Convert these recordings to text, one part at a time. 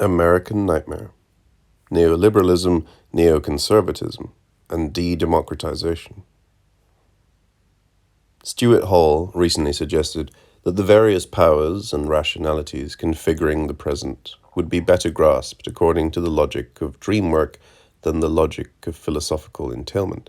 American Nightmare, Neoliberalism, Neoconservatism, and De-Democratization. Stuart Hall recently suggested that the various powers and rationalities configuring the present would be better grasped according to the logic of dream work than the logic of philosophical entailment.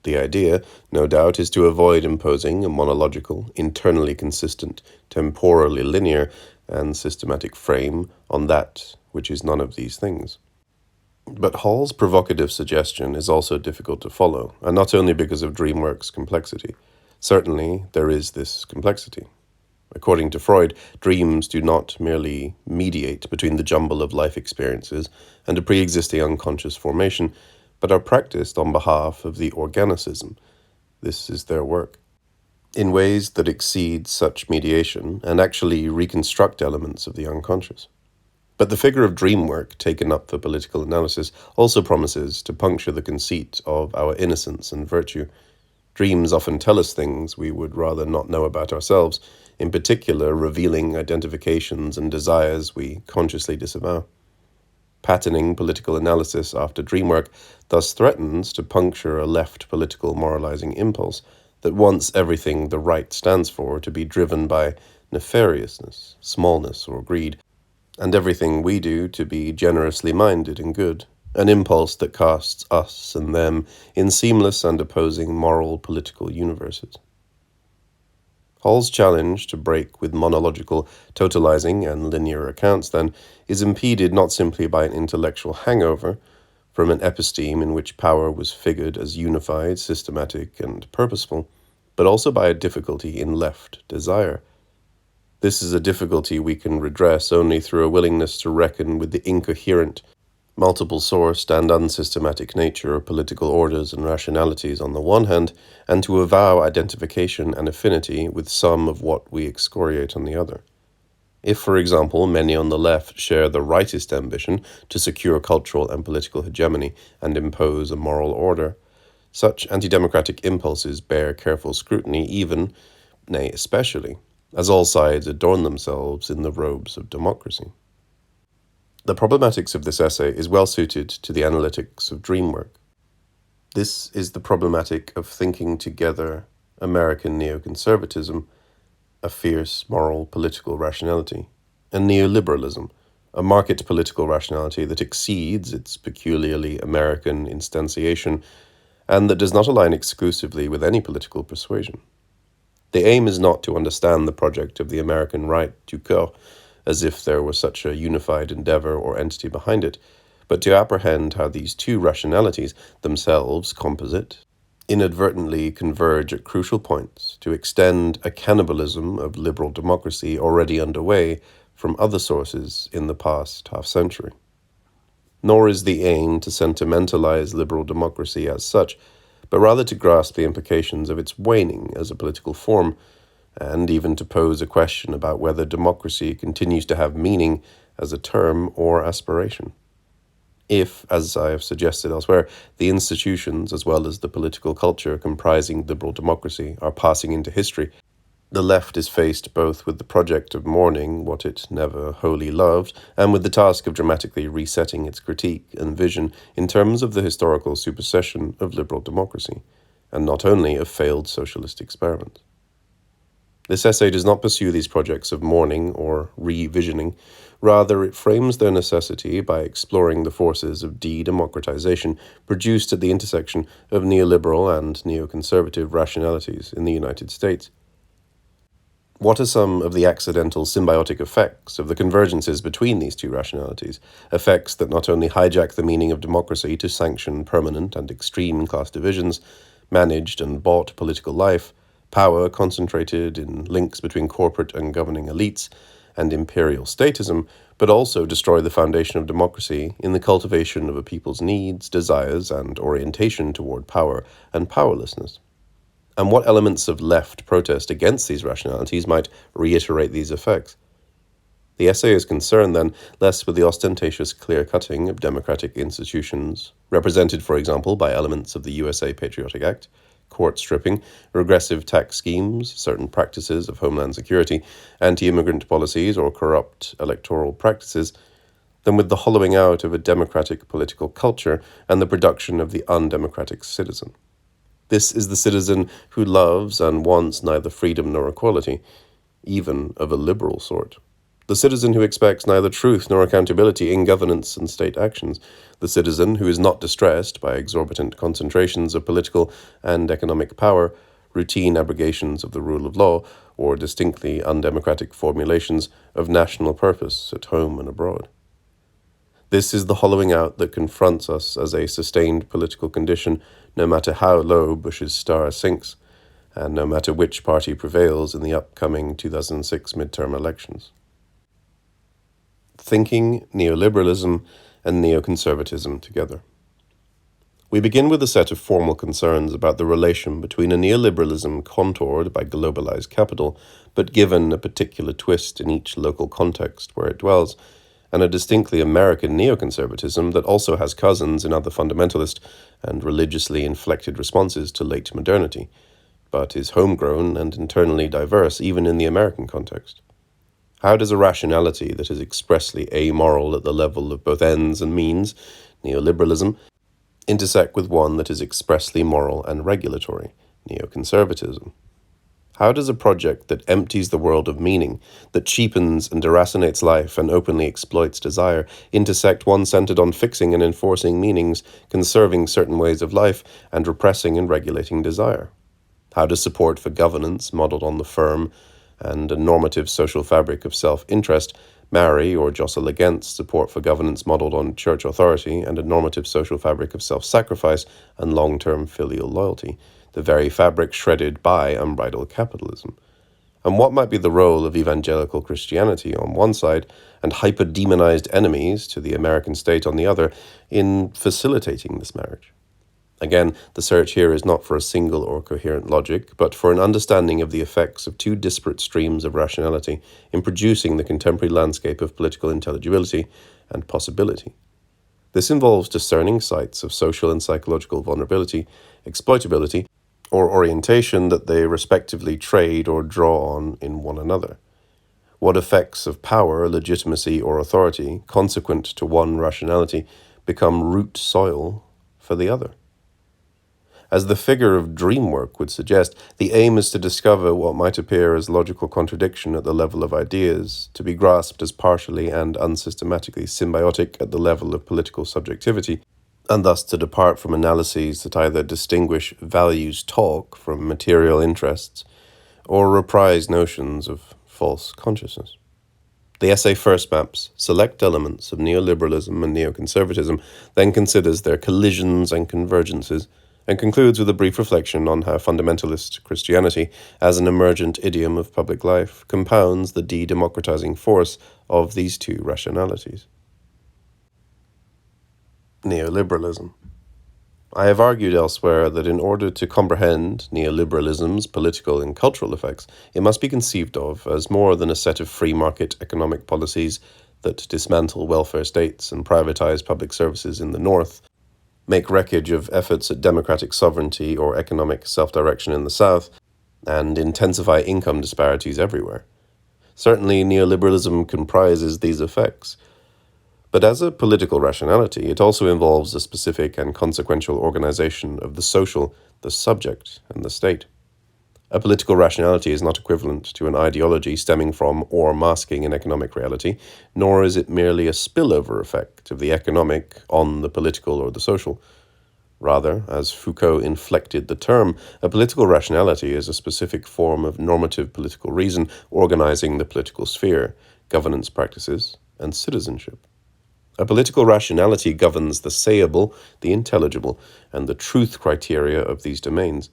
The idea, no doubt, is to avoid imposing a monological, internally consistent, temporally linear, and systematic frame on that which is none of these things. But Hall's provocative suggestion is also difficult to follow, and not only because of dreamwork's complexity. Certainly, there is this complexity. According to Freud, dreams do not merely mediate between the jumble of life experiences and a pre-existing unconscious formation, but are practiced on behalf of the organicism. This is their work. In ways that exceed such mediation and actually reconstruct elements of the unconscious. But the figure of dream work taken up for political analysis also promises to puncture the conceit of our innocence and virtue. Dreams often tell us things we would rather not know about ourselves, in particular revealing identifications and desires we consciously disavow. Patterning political analysis after dream work thus threatens to puncture a left political moralizing impulse that wants everything the right stands for to be driven by nefariousness, smallness, or greed, and everything we do to be generously minded and good, an impulse that casts us and them in seamless and opposing moral political universes. Hall's challenge to break with monological, totalizing, and linear accounts, then, is impeded not simply by an intellectual hangover from an episteme in which power was figured as unified, systematic, and purposeful, but also by a difficulty in left desire. This is a difficulty we can redress only through a willingness to reckon with the incoherent, multiple-sourced and unsystematic nature of political orders and rationalities on the one hand, and to avow identification and affinity with some of what we excoriate on the other. If, for example, many on the left share the rightist ambition to secure cultural and political hegemony and impose a moral order, such anti-democratic impulses bear careful scrutiny even, nay, especially, as all sides adorn themselves in the robes of democracy. The problematics of this essay is well suited to the analytics of dream work. This is the problematic of thinking together American neoconservatism, a fierce moral political rationality, and neoliberalism, a market political rationality that exceeds its peculiarly American instantiation and that does not align exclusively with any political persuasion. The aim is not to understand the project of the American right du corps, as if there were such a unified endeavor or entity behind it, but to apprehend how these two rationalities, themselves composite, inadvertently converge at crucial points to extend a cannibalism of liberal democracy already underway from other sources in the past half-century. Nor is the aim to sentimentalize liberal democracy as such, but rather to grasp the implications of its waning as a political form, and even to pose a question about whether democracy continues to have meaning as a term or aspiration. If, as I have suggested elsewhere, the institutions as well as the political culture comprising liberal democracy are passing into history, the left is faced both with the project of mourning what it never wholly loved, and with the task of dramatically resetting its critique and vision in terms of the historical supersession of liberal democracy, and not only of failed socialist experiments. This essay does not pursue these projects of mourning or revisioning. Rather, it frames their necessity by exploring the forces of de-democratization produced at the intersection of neoliberal and neoconservative rationalities in the United States. What are some of the accidental symbiotic effects of the convergences between these two rationalities, effects that not only hijack the meaning of democracy to sanction permanent and extreme class divisions, managed and bought political life, power concentrated in links between corporate and governing elites, and imperial statism, but also destroy the foundation of democracy in the cultivation of a people's needs, desires, and orientation toward power and powerlessness? And what elements of left protest against these rationalities might reiterate these effects? The essay is concerned, then, less with the ostentatious clear-cutting of democratic institutions, represented, for example, by elements of the USA Patriotic Act, court stripping, regressive tax schemes, certain practices of homeland security, anti-immigrant policies, or corrupt electoral practices, than with the hollowing out of a democratic political culture and the production of the undemocratic citizen. This is the citizen who loves and wants neither freedom nor equality, even of a liberal sort. The citizen who expects neither truth nor accountability in governance and state actions. The citizen who is not distressed by exorbitant concentrations of political and economic power, routine abrogations of the rule of law, or distinctly undemocratic formulations of national purpose at home and abroad. This is the hollowing out that confronts us as a sustained political condition, no matter how low Bush's star sinks, and no matter which party prevails in the upcoming 2006 midterm elections. Thinking neoliberalism and neoconservatism together. We begin with a set of formal concerns about the relation between a neoliberalism contoured by globalized capital, but given a particular twist in each local context where it dwells, and a distinctly American neoconservatism that also has cousins in other fundamentalist and religiously inflected responses to late modernity, but is homegrown and internally diverse even in the American context. How does a rationality that is expressly amoral at the level of both ends and means, neoliberalism, intersect with one that is expressly moral and regulatory, neoconservatism? How does a project that empties the world of meaning, that cheapens and deracinates life and openly exploits desire, intersect one centered on fixing and enforcing meanings, conserving certain ways of life, and repressing and regulating desire? How does support for governance, modeled on the firm and a normative social fabric of self-interest, marry or jostle against support for governance modeled on church authority and a normative social fabric of self-sacrifice and long-term filial loyalty, the very fabric shredded by unbridled capitalism? And what might be the role of evangelical Christianity on one side and hyper-demonized enemies to the American state on the other in facilitating this marriage? Again, the search here is not for a single or coherent logic, but for an understanding of the effects of two disparate streams of rationality in producing the contemporary landscape of political intelligibility and possibility. This involves discerning sites of social and psychological vulnerability, exploitability, or orientation that they respectively trade or draw on in one another. What effects of power, legitimacy, or authority, consequent to one rationality, become root soil for the other? As the figure of dream work would suggest, the aim is to discover what might appear as logical contradiction at the level of ideas, to be grasped as partially and unsystematically symbiotic at the level of political subjectivity, and thus to depart from analyses that either distinguish values talk from material interests, or reprise notions of false consciousness. The essay first maps select elements of neoliberalism and neoconservatism, then considers their collisions and convergences, and concludes with a brief reflection on how fundamentalist Christianity, as an emergent idiom of public life, compounds the de-democratizing force of these two rationalities. Neoliberalism. I have argued elsewhere that in order to comprehend neoliberalism's political and cultural effects, it must be conceived of as more than a set of free market economic policies that dismantle welfare states and privatize public services in the North, make wreckage of efforts at democratic sovereignty or economic self-direction in the South, and intensify income disparities everywhere. Certainly, neoliberalism comprises these effects. But as a political rationality, it also involves a specific and consequential organization of the social, the subject, and the state. A political rationality is not equivalent to an ideology stemming from or masking an economic reality, nor is it merely a spillover effect of the economic on the political or the social. Rather, as Foucault inflected the term, a political rationality is a specific form of normative political reason organizing the political sphere, governance practices, and citizenship. A political rationality governs the sayable, the intelligible, and the truth criteria of these domains.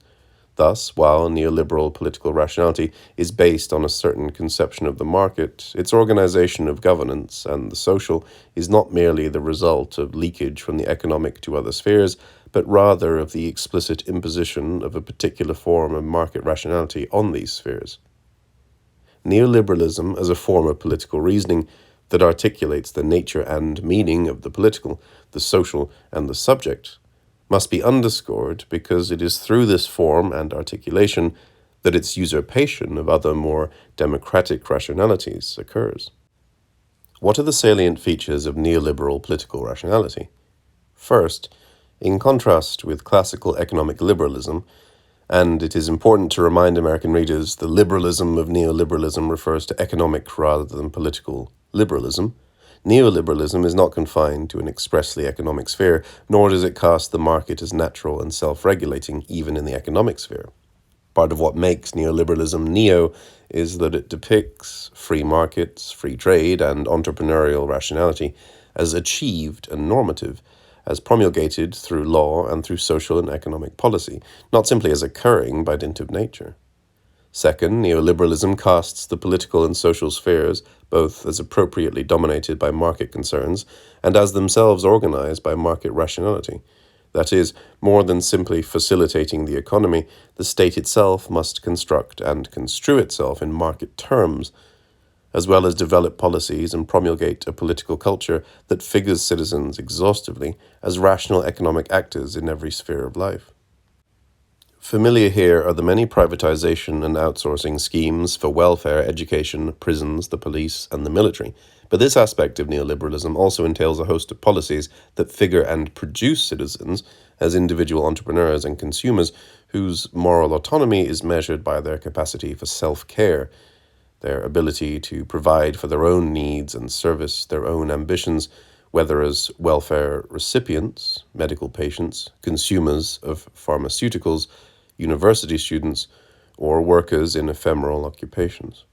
Thus, while neoliberal political rationality is based on a certain conception of the market, its organization of governance and the social is not merely the result of leakage from the economic to other spheres, but rather of the explicit imposition of a particular form of market rationality on these spheres. Neoliberalism, as a form of political reasoning that articulates the nature and meaning of the political, the social, and the subject, must be underscored because it is through this form and articulation that its usurpation of other more democratic rationalities occurs. What are the salient features of neoliberal political rationality? First, in contrast with classical economic liberalism, and it is important to remind American readers the liberalism of neoliberalism refers to economic rather than political liberalism, neoliberalism is not confined to an expressly economic sphere, nor does it cast the market as natural and self-regulating even in the economic sphere. Part of what makes neoliberalism neo is that it depicts free markets, free trade, and entrepreneurial rationality as achieved and normative, as promulgated through law and through social and economic policy, not simply as occurring by dint of nature. Second, neoliberalism casts the political and social spheres both as appropriately dominated by market concerns and as themselves organized by market rationality. That is, more than simply facilitating the economy, the state itself must construct and construe itself in market terms, as well as develop policies and promulgate a political culture that figures citizens exhaustively as rational economic actors in every sphere of life. Familiar here are the many privatization and outsourcing schemes for welfare, education, prisons, the police, and the military. But this aspect of neoliberalism also entails a host of policies that figure and produce citizens as individual entrepreneurs and consumers whose moral autonomy is measured by their capacity for self-care, their ability to provide for their own needs and service their own ambitions, whether as welfare recipients, medical patients, consumers of pharmaceuticals, university students, or workers in ephemeral occupations.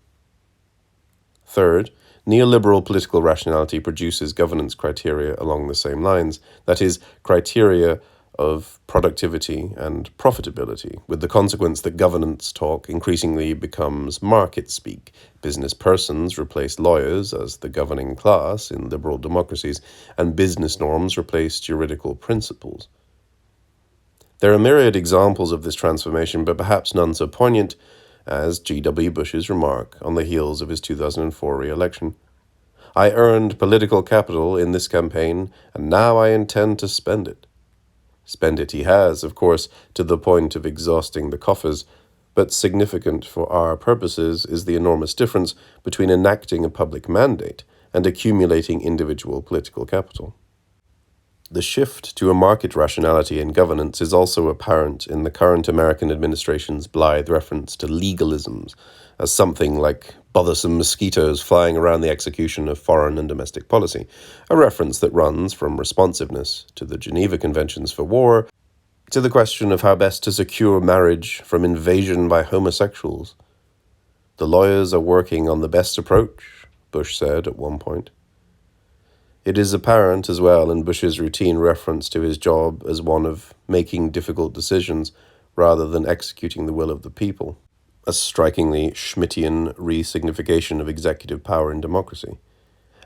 Third, neoliberal political rationality produces governance criteria along the same lines, that is, criteria of productivity and profitability, with the consequence that governance talk increasingly becomes market speak. Business persons replace lawyers as the governing class in liberal democracies, and business norms replace juridical principles. There are myriad examples of this transformation, but perhaps none so poignant as G.W. Bush's remark on the heels of his 2004 re-election. "I earned political capital in this campaign, and now I intend to spend it." Spend it he has, of course, to the point of exhausting the coffers, but significant for our purposes is the enormous difference between enacting a public mandate and accumulating individual political capital. The shift to a market rationality in governance is also apparent in the current American administration's blithe reference to legalisms as something like bothersome mosquitoes flying around the execution of foreign and domestic policy, a reference that runs from responsiveness to the Geneva Conventions for War to the question of how best to secure marriage from invasion by homosexuals. "The lawyers are working on the best approach," Bush said at one point. It is apparent as well in Bush's routine reference to his job as one of making difficult decisions rather than executing the will of the people, a strikingly Schmittian re-signification of executive power in democracy.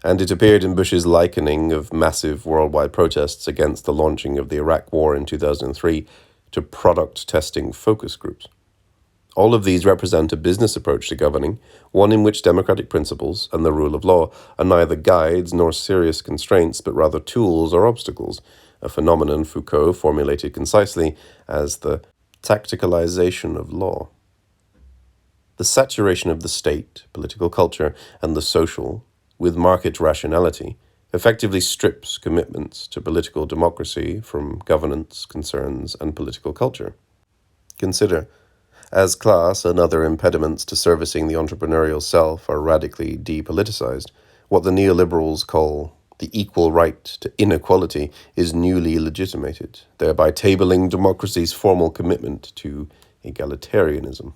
And it appeared in Bush's likening of massive worldwide protests against the launching of the Iraq War in 2003 to product testing focus groups. All of these represent a business approach to governing, one in which democratic principles and the rule of law are neither guides nor serious constraints, but rather tools or obstacles, a phenomenon Foucault formulated concisely as the tacticalization of law. The saturation of the state, political culture, and the social with market rationality effectively strips commitments to political democracy from governance, concerns, and political culture. Consider, as class and other impediments to servicing the entrepreneurial self are radically depoliticized, what the neoliberals call the equal right to inequality is newly legitimated, thereby tabling democracy's formal commitment to egalitarianism.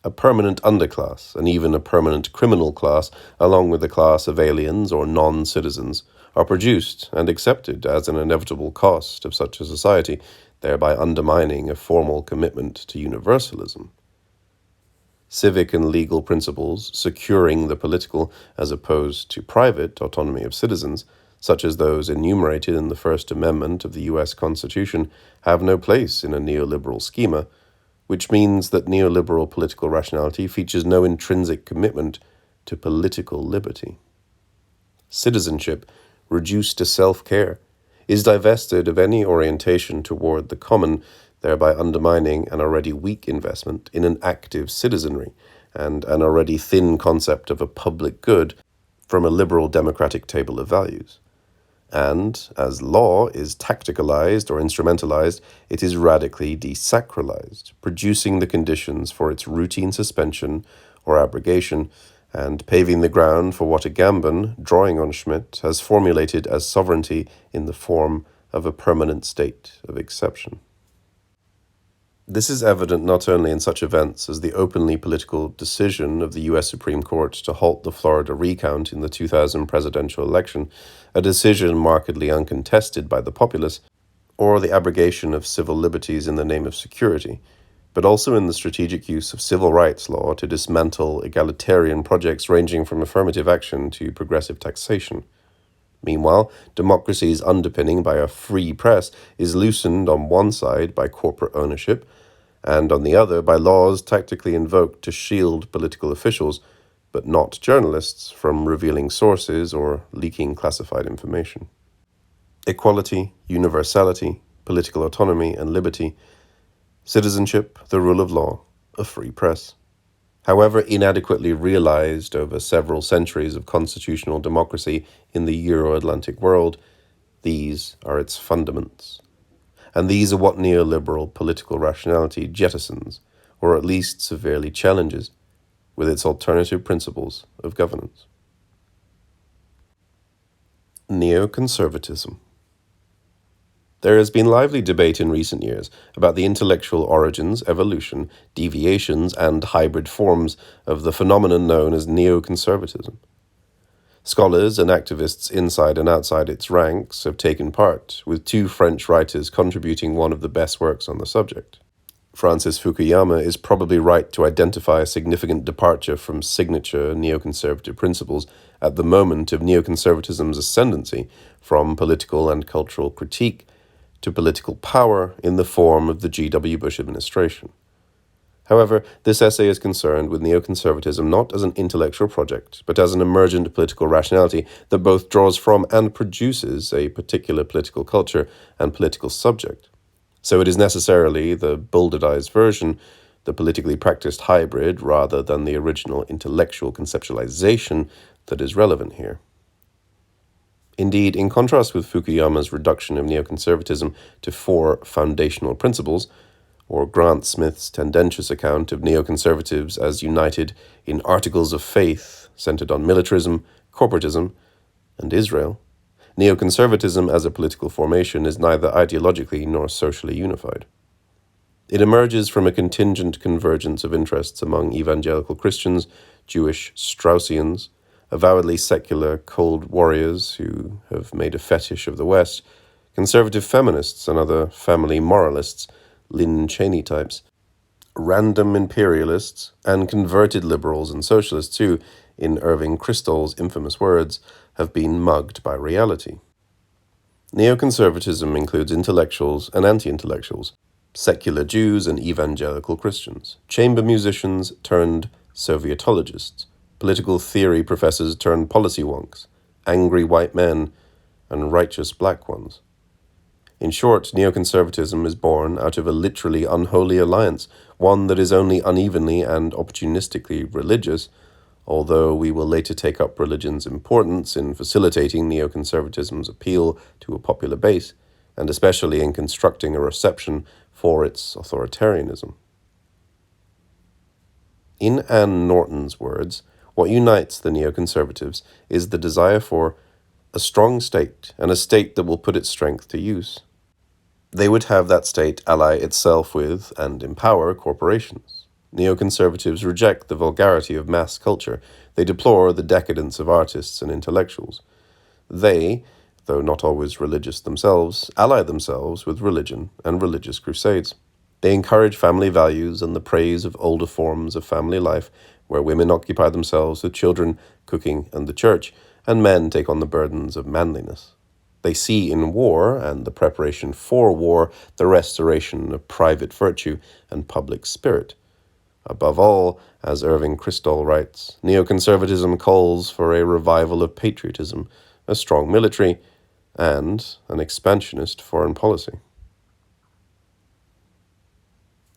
A permanent underclass, and even a permanent criminal class, along with a class of aliens or non-citizens, are produced and accepted as an inevitable cost of such a society, thereby undermining a formal commitment to universalism. Civic and legal principles securing the political as opposed to private autonomy of citizens, such as those enumerated in the First Amendment of the U.S. Constitution, have no place in a neoliberal schema, which means that neoliberal political rationality features no intrinsic commitment to political liberty. Citizenship, reduced to self-care, is divested of any orientation toward the common, thereby undermining an already weak investment in an active citizenry and an already thin concept of a public good from a liberal democratic table of values. And, as law is tacticalized or instrumentalized, it is radically desacralized, producing the conditions for its routine suspension or abrogation, and paving the ground for what Agamben, drawing on Schmitt, has formulated as sovereignty in the form of a permanent state of exception. This is evident not only in such events as the openly political decision of the U.S. Supreme Court to halt the Florida recount in the 2000 presidential election, a decision markedly uncontested by the populace, or the abrogation of civil liberties in the name of security, but also in the strategic use of civil rights law to dismantle egalitarian projects ranging from affirmative action to progressive taxation. Meanwhile, democracy's underpinning by a free press is loosened on one side by corporate ownership, and on the other by laws tactically invoked to shield political officials, but not journalists, from revealing sources or leaking classified information. Equality, universality, political autonomy and liberty, citizenship, the rule of law, a free press. However inadequately realized over several centuries of constitutional democracy in the Euro-Atlantic world, these are its fundaments. And these are what neoliberal political rationality jettisons, or at least severely challenges, with its alternative principles of governance. Neoconservatism. There has been lively debate in recent years about the intellectual origins, evolution, deviations, and hybrid forms of the phenomenon known as neoconservatism. Scholars and activists inside and outside its ranks have taken part, with two French writers contributing one of the best works on the subject. Francis Fukuyama is probably right to identify a significant departure from signature neoconservative principles at the moment of neoconservatism's ascendancy from political and cultural critique to political power in the form of the G.W. Bush administration. However, this essay is concerned with neoconservatism not as an intellectual project, but as an emergent political rationality that both draws from and produces a particular political culture and political subject. So it is necessarily the bulldozed version, the politically practiced hybrid, rather than the original intellectual conceptualization that is relevant here. Indeed, in contrast with Fukuyama's reduction of neoconservatism to four foundational principles, or Grant Smith's tendentious account of neoconservatives as united in articles of faith centered on militarism, corporatism, and Israel, neoconservatism as a political formation is neither ideologically nor socially unified. It emerges from a contingent convergence of interests among evangelical Christians, Jewish Straussians, avowedly secular cold warriors who have made a fetish of the West, conservative feminists and other family moralists, Lynne Cheney types, random imperialists, and converted liberals and socialists who, in Irving Kristol's infamous words, have been mugged by reality. Neoconservatism includes intellectuals and anti-intellectuals, secular Jews and evangelical Christians, chamber musicians turned Sovietologists, political theory professors turned policy wonks, angry white men, and righteous black ones. In short, neoconservatism is born out of a literally unholy alliance, one that is only unevenly and opportunistically religious, although we will later take up religion's importance in facilitating neoconservatism's appeal to a popular base, and especially in constructing a reception for its authoritarianism. In Anne Norton's words, what unites the neoconservatives is the desire for a strong state, and a state that will put its strength to use. They would have that state ally itself with and empower corporations. Neoconservatives reject the vulgarity of mass culture. They deplore the decadence of artists and intellectuals. They, though not always religious themselves, ally themselves with religion and religious crusades. They encourage family values and the praise of older forms of family life, where women occupy themselves with children, cooking, and the church, and men take on the burdens of manliness. They see in war and the preparation for war the restoration of private virtue and public spirit. Above all, as Irving Kristol writes, neoconservatism calls for a revival of patriotism, a strong military, and an expansionist foreign policy.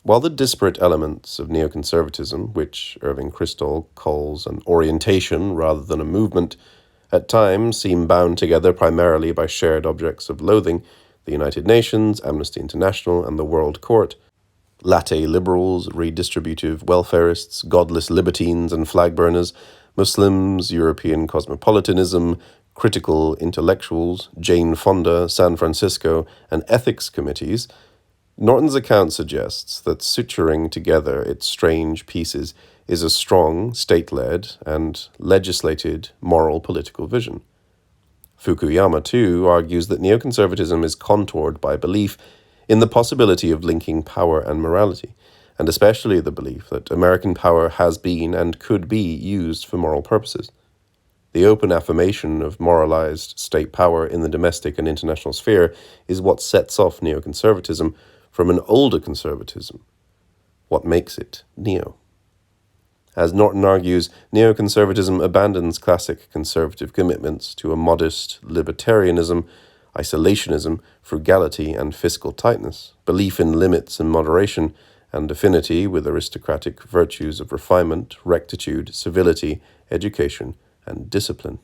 While the disparate elements of neoconservatism, which Irving Kristol calls an orientation rather than a movement, at times seem bound together primarily by shared objects of loathing, the United Nations, Amnesty International, and the World Court, latte liberals, redistributive welfarists, godless libertines and flag burners, Muslims, European cosmopolitanism, critical intellectuals, Jane Fonda, San Francisco, and ethics committees. Norton's account suggests that suturing together its strange pieces is a strong, state-led, and legislated moral political vision. Fukuyama, too, argues that neoconservatism is contoured by belief in the possibility of linking power and morality, and especially the belief that American power has been and could be used for moral purposes. The open affirmation of moralized state power in the domestic and international sphere is what sets off neoconservatism from an older conservatism, what makes it neo. As Norton argues, neoconservatism abandons classic conservative commitments to a modest libertarianism, isolationism, frugality, and fiscal tightness, belief in limits and moderation, and affinity with aristocratic virtues of refinement, rectitude, civility, education, and discipline.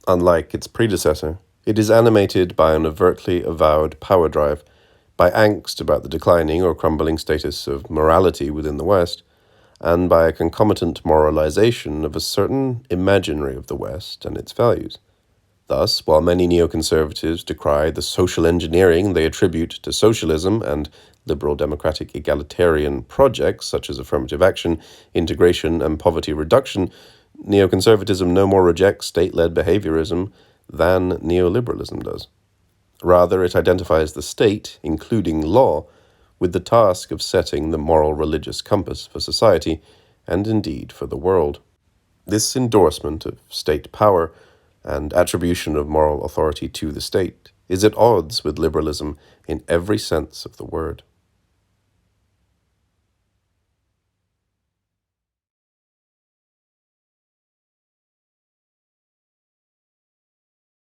Unlike its predecessor, it is animated by an overtly avowed power drive, by angst about the declining or crumbling status of morality within the West, and by a concomitant moralization of a certain imaginary of the West and its values. Thus, while many neoconservatives decry the social engineering they attribute to socialism and liberal democratic egalitarian projects such as affirmative action, integration, and poverty reduction, neoconservatism no more rejects state-led behaviorism than neoliberalism does. Rather, it identifies the state, including law, with the task of setting the moral religious compass for society, and indeed for the world. This endorsement of state power and attribution of moral authority to the state is at odds with liberalism in every sense of the word.